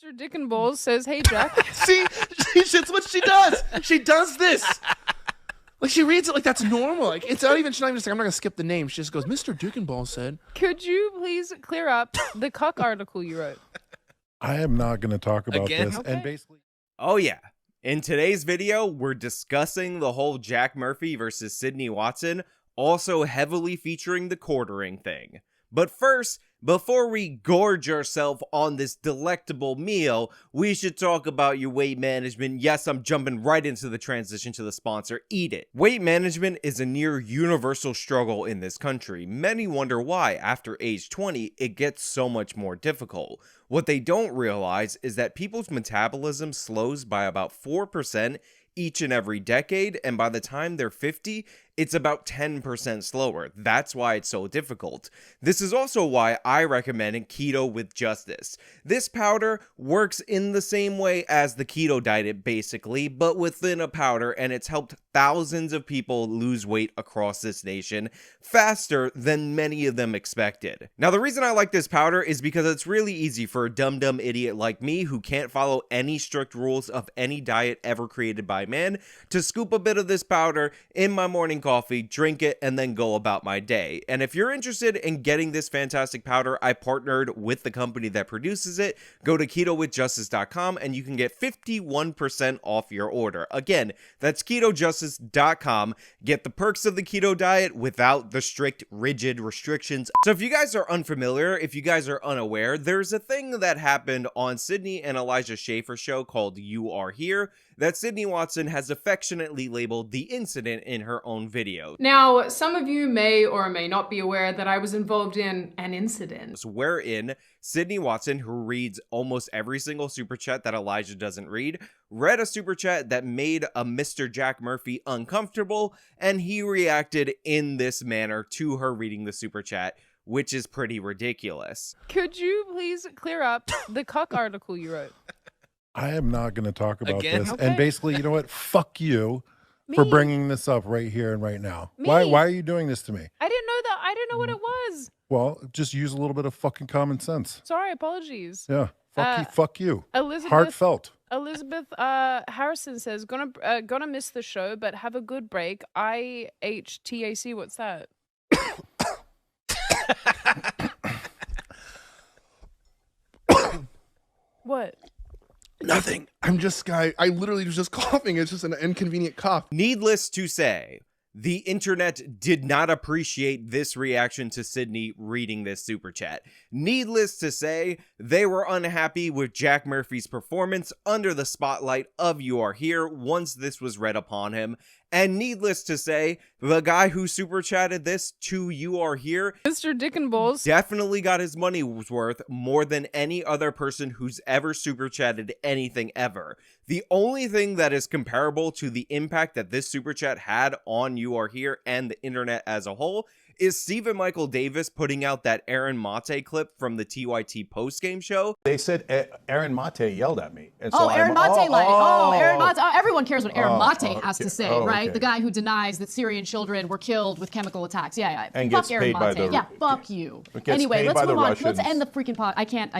Mr. Dick and Balls says, "Hey Jack." See, that's what she does. She does this. Like, she reads it like that's normal. Like, it's not even. She's not even just like, I'm not gonna skip the name. She just goes, "Mr. Dick and Balls said." Could you please clear up the cuck article you wrote? I am not going to talk about this. Okay. And basically, Oh yeah. In today's video, we're discussing the whole Jack Murphy versus Sydney Watson, also heavily featuring the quartering thing. But first, before we gorge ourselves on this delectable meal, we should talk about your weight management. Yes, I'm jumping right into the transition to the sponsor, Eat It. Weight management is a near universal struggle in this country. Many wonder why, after age 20, it gets so much more difficult. What they don't realize is that people's metabolism slows by about 4% each and every decade, and by the time they're 50, it's about 10% slower. That's why it's so difficult. This is also why I recommend Keto with Justice. This powder works in the same way as the keto diet basically, but within a powder, and it's helped thousands of people lose weight across this nation faster than many of them expected. Now, the reason I like this powder is because it's really easy for a dumb idiot like me who can't follow any strict rules of any diet ever created by man to scoop a bit of this powder in my morning coffee, drink it, and then go about my day. And if you're interested in getting this fantastic powder, I partnered with the company that produces it. Go to ketowithjustice.com and you can get 51% off your order. Again, that's ketowjustice.com. Get the perks of the keto diet without the strict, rigid restrictions. So if you guys are unfamiliar, if you guys are unaware, there's a thing that happened on Sydney and Elijah Schaefer's show called You Are Here that Sydney Watson has affectionately labeled the incident in her own video. Now, some of you may or may not be aware that I was involved in an incident. Wherein Sydney Watson, who reads almost every single super chat that Elijah doesn't read, read a super chat that made a Mr. Jack Murphy uncomfortable, and he reacted in this manner to her reading the super chat, which is pretty ridiculous. Could you please clear up the cuck article you wrote? I am not going to talk about this. Okay. And basically, you know what? Fuck you Me? for bringing this up right here and right now. Me? Why are you doing this to me? I didn't know that. I didn't know what it was. Well, just use a little bit of fucking common sense. Sorry, apologies. Yeah. Fuck you. Elizabeth Heartfelt. Harrison says, gonna miss the show, but have a good break. IHTAC, what's that? What? Nothing. I literally was just coughing. It's just an inconvenient cough. Needless to say, the internet did not appreciate this reaction to Sydney reading this super chat. Needless to say, they were unhappy with Jack Murphy's performance under the spotlight of You Are Here once this was read upon him. And needless to say, the guy who super chatted this to You Are Here, Mr. Dick and Balls, definitely got his money's worth more than any other person who's ever super chatted anything ever. The only thing that is comparable to the impact that this super chat had on You Are Here and the internet as a whole is Stephen Michael Davis putting out that Aaron Mate clip from the TYT postgame show. They said Aaron Mate yelled at me. And Oh, so Aaron Mate lied. Oh, Aaron Mate. Everyone cares what Aaron Mate okay. has to say, Oh, right? okay. The guy who denies that Syrian children were killed with chemical attacks. Yeah. And fuck gets Aaron paid by Mate. the- Yeah, fuck you. Gets Anyway, paid let's by the move on. Let's Russians. end the freaking pod. I can't.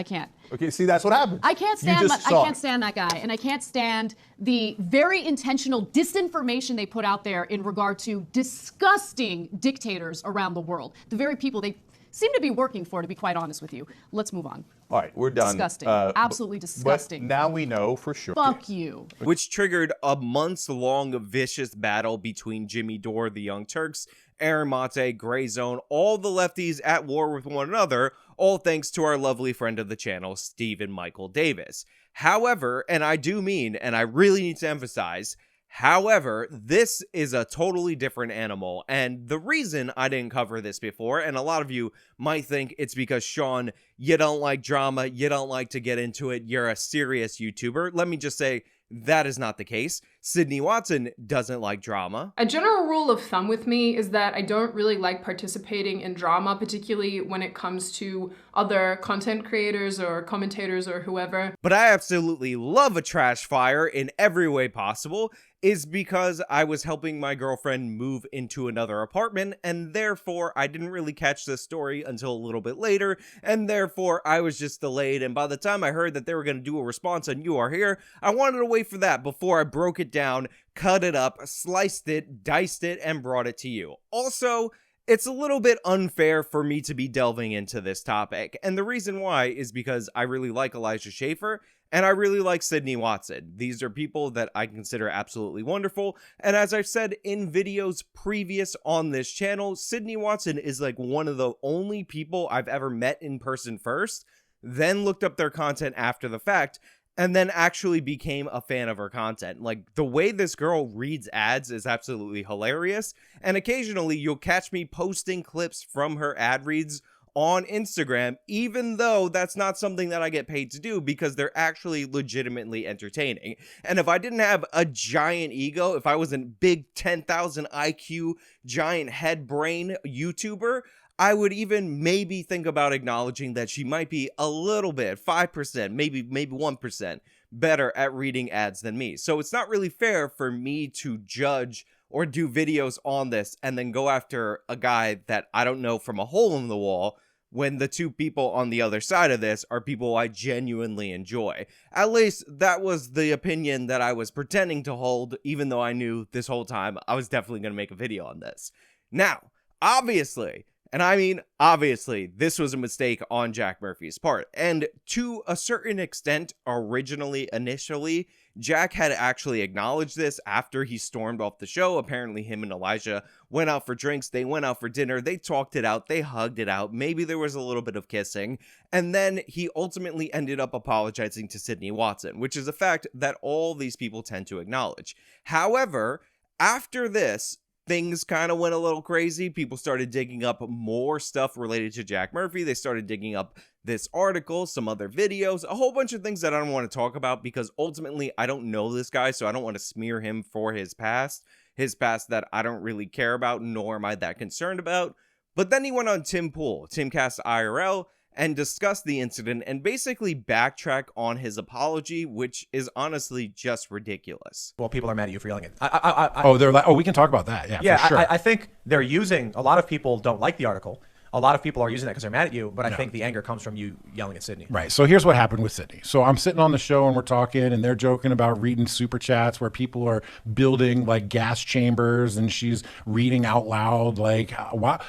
Okay, see, that's what happens. I can't You stand. just I saw can't it. stand that guy, and I can't stand the very intentional disinformation they put out there in regard to disgusting dictators around the world. The very people they seem to be working for, to be quite honest with you. Let's move on. All right, we're done. Disgusting. Absolutely But disgusting. now we know for sure. Fuck you. Which triggered a months-long vicious battle between Jimmy Dore, the Young Turks, Aaron Mate, Gray Zone, all the lefties at war with one another, all thanks to our lovely friend of the channel, Stephen Michael Davis. However, and I do mean, and I really need to emphasize, however, this is a totally different animal, and the reason I didn't cover this before, and a lot of you might think it's because, Sean, you don't like drama, you don't like to get into it, you're a serious YouTuber. Let me just say, that is not the case. Sydney Watson doesn't like drama. A general rule of thumb with me is that I don't really like participating in drama, particularly when it comes to other content creators or commentators or whoever. But I absolutely love a trash fire in every way possible, is because I was helping my girlfriend move into another apartment, and therefore I didn't really catch this story until a little bit later, and therefore I was just delayed, and by the time I heard that they were going to do a response on You Are Here, I wanted to wait for that before I broke it down, cut it up, sliced it, diced it, and brought it to you. Also, it's a little bit unfair for me to be delving into this topic, and the reason why is because I really like Elijah Schaffer, and I really like Sydney Watson. These are people that I consider absolutely wonderful, and as I've said in videos previous on this channel, Sydney Watson is like one of the only people I've ever met in person first, then looked up their content after the fact, and then actually became a fan of her content. Like, the way this girl reads ads is absolutely hilarious, and occasionally you'll catch me posting clips from her ad reads on Instagram, even though that's not something that I get paid to do, because they're actually legitimately entertaining. And if I didn't have a giant ego, if I wasn't big 10,000 IQ, giant head brain YouTuber, I would even maybe think about acknowledging that she might be a little bit, 5%, maybe 1% better at reading ads than me. So it's not really fair for me to judge or do videos on this and then go after a guy that I don't know from a hole in the wall, when the two people on the other side of this are people I genuinely enjoy. At least that was the opinion that I was pretending to hold, even though I knew this whole time I was definitely going to make a video on this. Now, obviously, and I mean obviously, this was a mistake on Jack Murphy's part, and to a certain extent, initially, Jack had actually acknowledged this after he stormed off the show. Apparently him and Elijah went out for drinks, they went out for dinner, they talked it out, they hugged it out, maybe there was a little bit of kissing, and then he ultimately ended up apologizing to Sydney Watson, which is a fact that all these people tend to acknowledge. However, after this, things kind of went a little crazy. People started digging up more stuff related to Jack Murphy. They started digging up this article, some other videos, a whole bunch of things that I don't want to talk about because ultimately I don't know this guy, so I don't want to smear him for his past that I don't really care about, nor am I that concerned about. But then he went on Tim Pool, Timcast IRL, and discuss the incident and basically backtrack on his apology, which is honestly just ridiculous. Well, people are mad at you for yelling it. They're like, we can talk about that. Yeah, for sure. I think they're using, a lot of people don't like the article. A lot of people are using that because they're mad at you, but I think the anger comes from you yelling at Sydney. Right. So here's what happened with Sydney. So I'm sitting on the show and we're talking and they're joking about reading super chats where people are building like gas chambers and she's reading out loud like,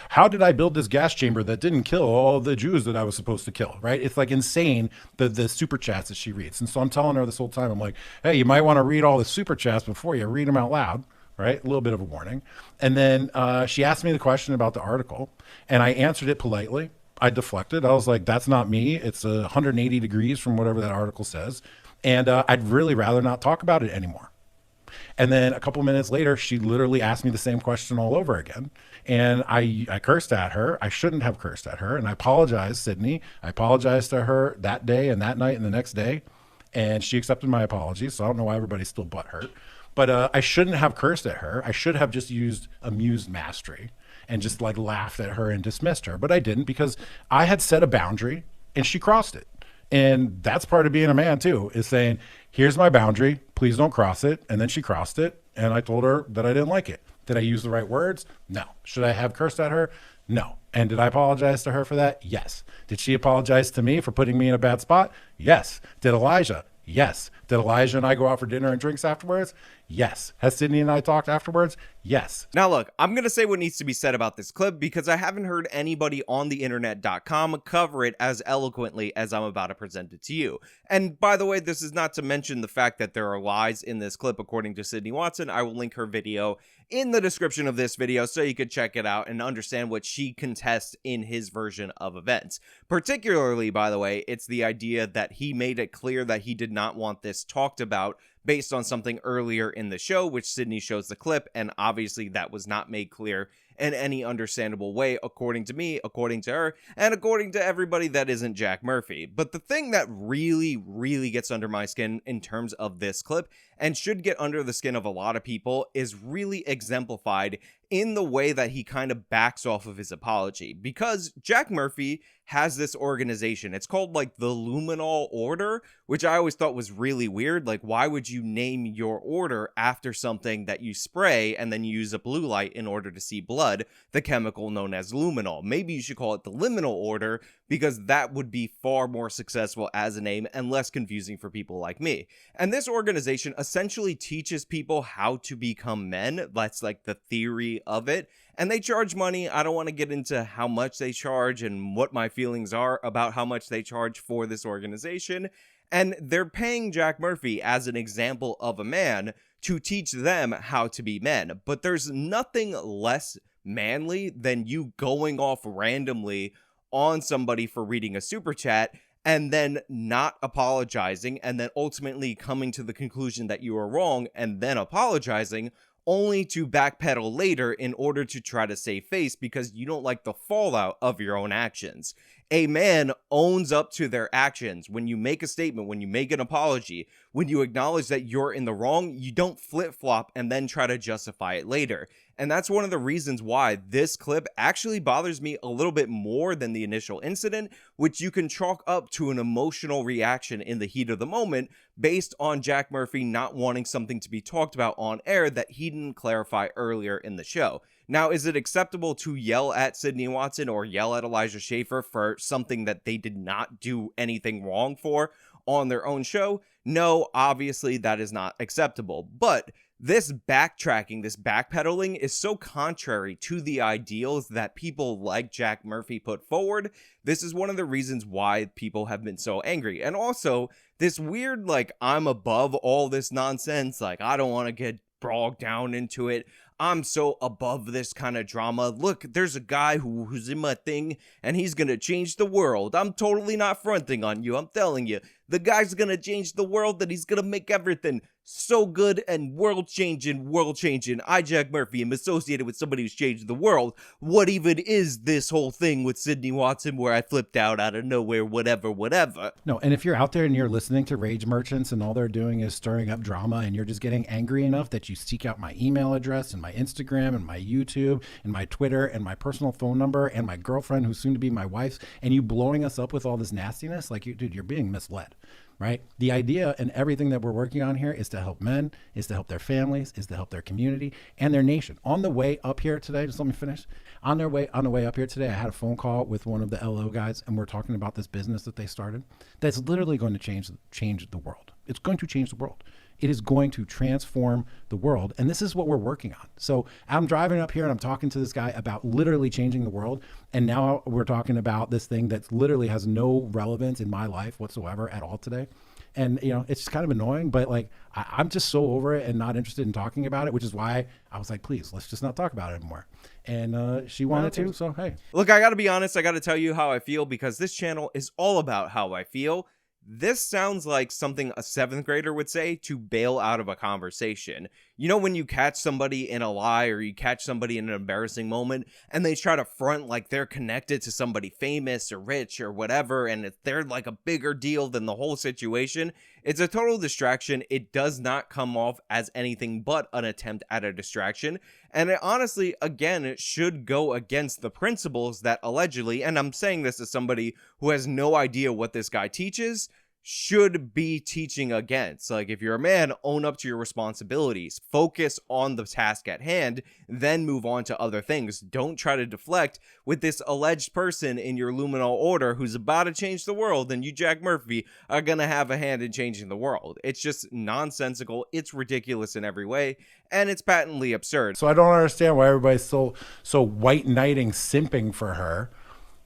how did I build this gas chamber that didn't kill all the Jews that I was supposed to kill? Right. It's like insane, the super chats that she reads. And so I'm telling her this whole time, I'm like, hey, you might want to read all the super chats before you read them out loud. Right? A little bit of a warning. And then she asked me the question about the article and I answered it politely. I deflected. I was like, that's not me. It's 180 degrees from whatever that article says. And I'd really rather not talk about it anymore. And then a couple minutes later, she literally asked me the same question all over again. And I cursed at her. I shouldn't have cursed at her. And I apologized, Sydney. I apologized to her that day and that night and the next day. And she accepted my apology. So I don't know why everybody's still butthurt. But I shouldn't have cursed at her. I should have just used amused mastery and just like laughed at her and dismissed her. But I didn't because I had set a boundary and she crossed it. And that's part of being a man too, is saying, here's my boundary, please don't cross it. And then she crossed it. And I told her that I didn't like it. Did I use the right words? No. Should I have cursed at her? No. And did I apologize to her for that? Yes. Did she apologize to me for putting me in a bad spot? Yes. Did Elijah? Yes. Did Elijah and I go out for dinner and drinks afterwards? Yes. Has Sydney and I talked afterwards? Yes. Now look, I'm going to say what needs to be said about this clip because I haven't heard anybody on the internet.com cover it as eloquently as I'm about to present it to you. And by the way, this is not to mention the fact that there are lies in this clip according to Sydney Watson. I will link her video in the description of this video so you could check it out and understand what she contests in his version of events. Particularly, by the way, it's the idea that he made it clear that he did not want this talked about based on something earlier in the show, which Sydney shows the clip, and obviously that was not made clear in any understandable way, according to me, according to her, and according to everybody that isn't Jack Murphy. But the thing that really gets under my skin in terms of this clip, and should get under the skin of a lot of people, is really exemplified in the way that he kind of backs off of his apology. Because Jack Murphy has this organization. It's called like the Luminol Order, which I always thought was really weird. Like, why would you name your order after something that you spray and then you use a blue light in order to see blood, the chemical known as luminol? Maybe you should call it the Liminal Order, because that would be far more successful as a name and less confusing for people like me. And this organization essentially teaches people how to become men. That's like the theory of it. And they charge money. I don't want to get into how much they charge and what my feelings are about how much they charge for this organization. And they're paying Jack Murphy as an example of a man to teach them how to be men. But there's nothing less manly than you going off randomly on somebody for reading a super chat and then not apologizing, and then ultimately coming to the conclusion that you are wrong and then apologizing, only to backpedal later in order to try to save face because you don't like the fallout of your own actions. A man owns up to their actions. When you make a statement, when you make an apology, when you acknowledge that you're in the wrong, you don't flip-flop and then try to justify it later. And that's one of the reasons why this clip actually bothers me a little bit more than the initial incident, which you can chalk up to an emotional reaction in the heat of the moment based on Jack Murphy not wanting something to be talked about on air that he didn't clarify earlier in the show. Now, is it acceptable to yell at Sydney Watson or yell at Elijah Schaefer for something that they did not do anything wrong for on their own show? No, obviously that is not acceptable. But this backtracking, this backpedaling is so contrary to the ideals that people like Jack Murphy put forward. This is one of the reasons why people have been so angry. And also, this weird, like, I'm above all this nonsense, like, I don't want to get bogged down into it. I'm so above this kind of drama. Look, there's a guy who's in my thing, and he's gonna change the world. I'm totally not fronting on you. I'm telling you, the guy's gonna change the world, and he's gonna make everything so good and world-changing. I, Jack Murphy, am associated with somebody who's changed the world. What even is this whole thing with Sydney Watson where I flipped out of nowhere, whatever? No, and if you're out there and you're listening to Rage Merchants and all they're doing is stirring up drama and you're just getting angry enough that you seek out my email address and my Instagram and my YouTube and my Twitter and my personal phone number and my girlfriend who's soon to be my wife's, and you blowing us up with all this nastiness, like, dude, you're being misled. Right? The idea and everything that we're working on here is to help men, is to help their families, is to help their community and their nation. On the way up here today, just let me finish. On the way up here today, I had a phone call with one of the LO guys, and we're talking about this business that they started that's literally going to change the world. It's going to change the world. It is going to transform the world. And this is what we're working on. So I'm driving up here and I'm talking to this guy about literally changing the world. And now we're talking about this thing that literally has no relevance in my life whatsoever at all today. And, you know, it's just kind of annoying, but like, I'm just so over it and not interested in talking about it, which is why I was like, please, let's just not talk about it anymore. And she wanted to, so hey. Look, I gotta be honest, I gotta tell you how I feel because this channel is all about how I feel. This sounds like something a 7th grader would say to bail out of a conversation. You know when you catch somebody in a lie or you catch somebody in an embarrassing moment and they try to front like they're connected to somebody famous or rich or whatever and they're like a bigger deal than the whole situation? It's a total distraction. It does not come off as anything but an attempt at a distraction. And it honestly, again, it should go against the principles that allegedly, and I'm saying this as somebody who has no idea what this guy teaches, should be teaching against. Like, if you're a man, own up to your responsibilities, focus on the task at hand, then move on to other things. Don't try to deflect with this alleged person in your luminal order who's about to change the world, and you, Jack Murphy, are gonna have a hand in changing the world. It's just nonsensical, it's ridiculous in every way, and it's patently absurd. So I don't understand why everybody's so white knighting simping for her.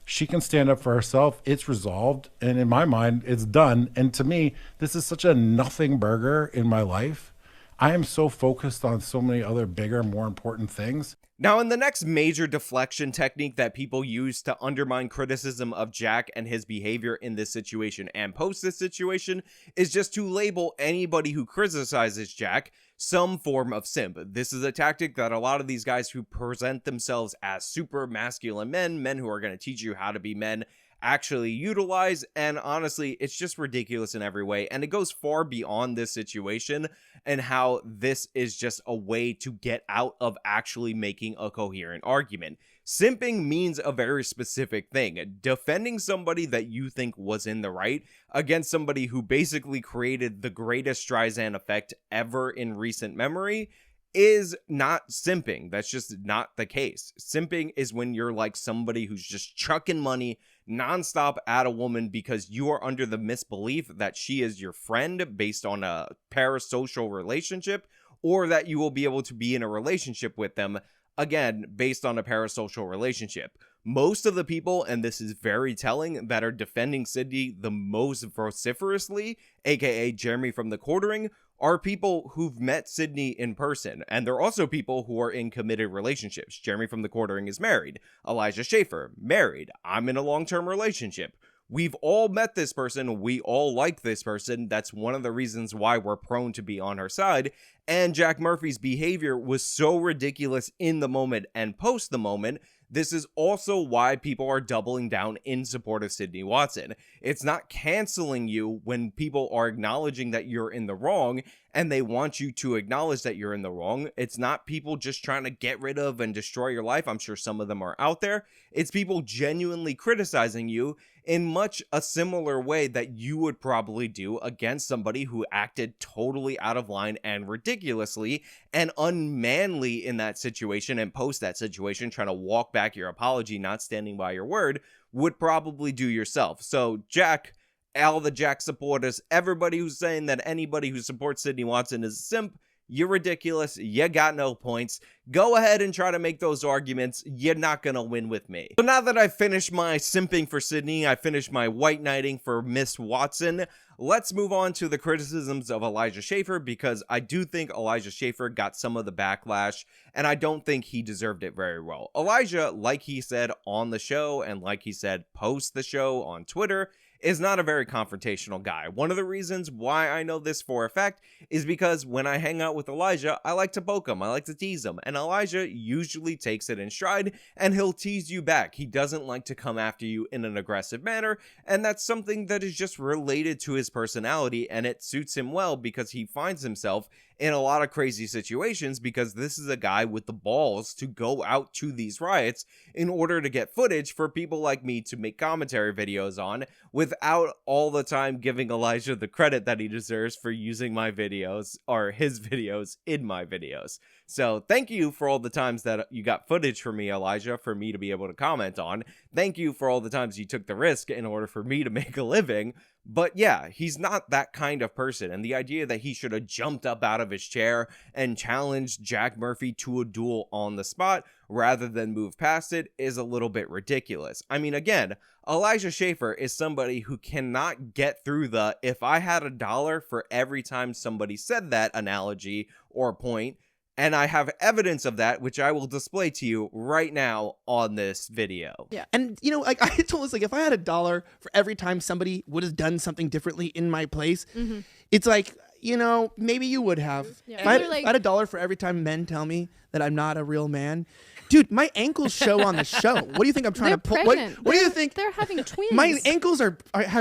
She can stand up for herself. It's resolved. And in my mind, it's done. And to me, this is such a nothing burger in my life. I am so focused on so many other bigger, more important things. Now, in the next major deflection technique that people use to undermine criticism of Jack and his behavior in this situation and post this situation is just to label anybody who criticizes Jack some form of simp. This is a tactic that a lot of these guys who present themselves as super masculine men who are going to teach you how to be men, actually utilize, and honestly, it's just ridiculous in every way, and it goes far beyond this situation and how this is just a way to get out of actually making a coherent argument. Simping means a very specific thing. Defending somebody that you think was in the right against somebody who basically created the greatest Streisand effect ever in recent memory is not simping. That's just not the case. Simping is when you're like somebody who's just chucking money nonstop at a woman because you are under the misbelief that she is your friend based on a parasocial relationship, or that you will be able to be in a relationship with them, again, based on a parasocial relationship. Most of the people, and this is very telling, that are defending Sydney the most vociferously, aka Jeremy from the Quartering, are people who've met Sydney in person, and they're also people who are in committed relationships. Jeremy from the Quartering is married. Elijah Schaefer, married. I'm in a long-term relationship. We've all met this person. We all like this person. That's one of the reasons why we're prone to be on her side. And Jack Murphy's behavior was so ridiculous in the moment and post the moment. This is also why people are doubling down in support of Sydney Watson. It's not canceling you when people are acknowledging that you're in the wrong and they want you to acknowledge that you're in the wrong. It's not people just trying to get rid of and destroy your life. I'm sure some of them are out there. It's people genuinely criticizing you in much a similar way that you would probably do against somebody who acted totally out of line and ridiculously and unmanly in that situation and post that situation, trying to walk back your apology, not standing by your word, would probably do yourself. So Jack, all the Jack supporters, everybody who's saying that anybody who supports Sydney Watson is a simp, you're ridiculous. You got no points. Go ahead and try to make those arguments. You're not going to win with me. So now that I've finished my simping for Sydney, I finished my white knighting for Miss Watson, let's move on to the criticisms of Elijah Schaefer, because I do think Elijah Schaefer got some of the backlash, and I don't think he deserved it very well. Elijah, like he said on the show, and like he said post the show on Twitter, is not a very confrontational guy. One of the reasons why I know this for a fact is because when I hang out with Elijah, I like to poke him, I like to tease him, and Elijah usually takes it in stride, and he'll tease you back. He doesn't like to come after you in an aggressive manner, and that's something that is just related to his personality, and it suits him well because he finds himself in a lot of crazy situations, because this is a guy with the balls to go out to these riots in order to get footage for people like me to make commentary videos on, without all the time giving Elijah the credit that he deserves for using my videos, or his videos, in my videos. So thank you for all the times that you got footage for me, Elijah, for me to be able to comment on. Thank you for all the times you took the risk in order for me to make a living. But yeah, he's not that kind of person, and the idea that he should have jumped up out of his chair and challenged Jack Murphy to a duel on the spot rather than move past it is a little bit ridiculous. I mean, again, Elijah Schaefer is somebody who cannot get through the "if I had $1 for every time somebody said that" analogy or point, and I have evidence of that, which I will display to you right now on this video. Yeah. And, you know, like I told us, like, if I had $1 for every time somebody would have done something differently in my place, it's like, you know, maybe you would have. Yeah. If I had, They're like- if I had $1 for every time men tell me that I'm not a real man. Dude, my ankles show on the show. What do you think I'm trying They're to pull? pregnant. What do you think? They're having twins. My ankles are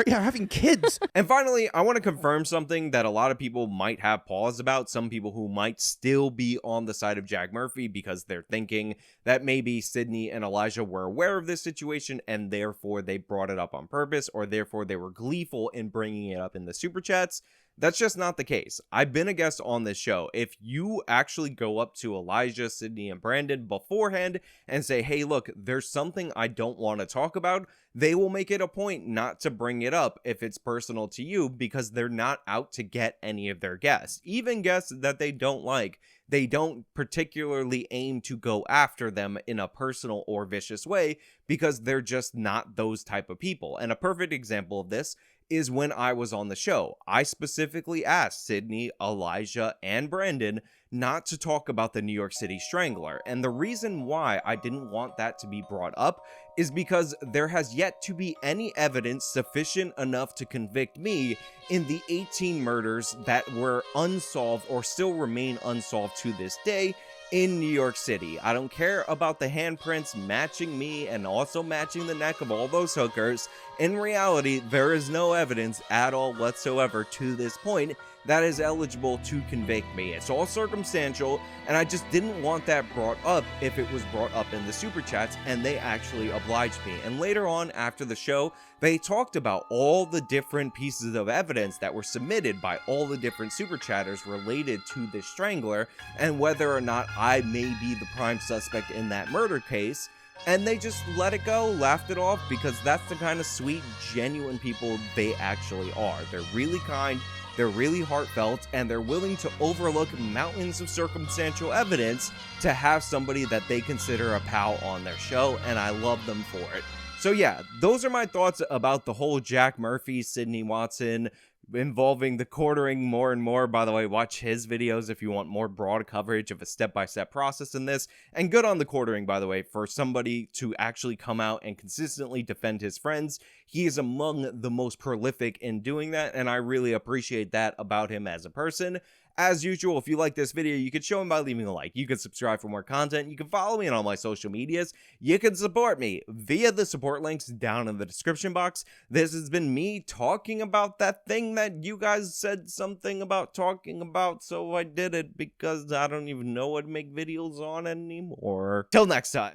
having kids. And finally, I want to confirm something that a lot of people might have pause about. Some people who might still be on the side of Jack Murphy because they're thinking that maybe Sydney and Elijah were aware of this situation and therefore they brought it up on purpose, or therefore they were gleeful in bringing it up in the super chats. That's just not the case. I've been a guest on this show. If you actually go up to Elijah, Sydney, and Brandon beforehand and say, hey, look, there's something I don't want to talk about, they will make it a point not to bring it up if it's personal to you, because they're not out to get any of their guests. Even guests that they don't like, they don't particularly aim to go after them in a personal or vicious way, because they're just not those type of people. And a perfect example of this is when I was on the show. I specifically asked Sydney, Elijah, and Brandon not to talk about the New York City Strangler. And the reason why I didn't want that to be brought up is because there has yet to be any evidence sufficient enough to convict me in the 18 murders that were unsolved or still remain unsolved to this day in New York City. I don't care about the handprints matching me and also matching the neck of all those hookers. In reality, there is no evidence at all whatsoever to this point that is eligible to convict me. It's all circumstantial, and I just didn't want that brought up if it was brought up in the super chats, and they actually obliged me. And later on, after the show, they talked about all the different pieces of evidence that were submitted by all the different super chatters related to this strangler, and whether or not I may be the prime suspect in that murder case. And they just let it go, laughed it off, because that's the kind of sweet, genuine people they actually are. They're really kind, they're really heartfelt, and they're willing to overlook mountains of circumstantial evidence to have somebody that they consider a pal on their show, and I love them for it. So yeah, those are my thoughts about the whole Jack Murphy, Sydney Watson involving the quartering more and more. By the way, watch his videos if you want more broad coverage of a step-by-step process in this. And good on the quartering, by the way, for somebody to actually come out and consistently defend his friends. He is among the most prolific in doing that, and I really appreciate that about him as a person. As usual, if you like this video, you can show him by leaving a like. You can subscribe for more content. You can follow me on all my social medias. You can support me via the support links down in the description box. This has been me talking about that thing that you guys said something about talking about, so I did it because I don't even know what to make videos on anymore. Till next time.